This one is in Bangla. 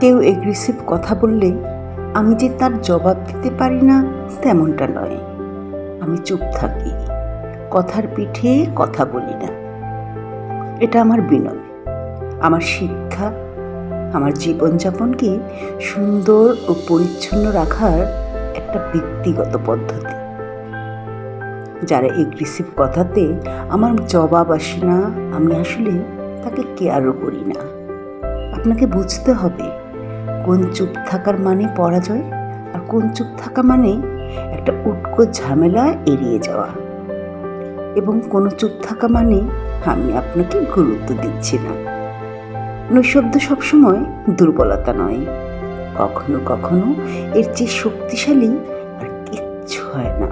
কেউ এগ্রেসিভ কথা বললে আমি যে তার জবাব দিতে পারি না তেমনটা নয়। আমি চুপ থাকি, কথার পিঠে কথা বলি না। এটা আমার বিনয়, আমার শিক্ষা, আমার জীবনযাপনকে সুন্দর ও পরিচ্ছন্ন রাখার একটা ব্যক্তিগত পদ্ধতি। যারা এগ্রেসিভ কথাতে আমার জবাব আসে না, আমি আসলে তাকে কেয়ারও করি না। আপনাকে বুঝতে হবে কোন চুপ থাকার মানে পরাজয়, আর কোন চুপ থাকা মানে একটা উটকো ঝামেলা এড়িয়ে যাওয়া, এবং কোনো চুপ থাকা মানে আমি আপনাকে গুরুত্ব দিচ্ছি না। নৈশব্দ সবসময় দুর্বলতা নয়, কখনো কখনো এর চেয়ে শক্তিশালী আর কিচ্ছু হয় না।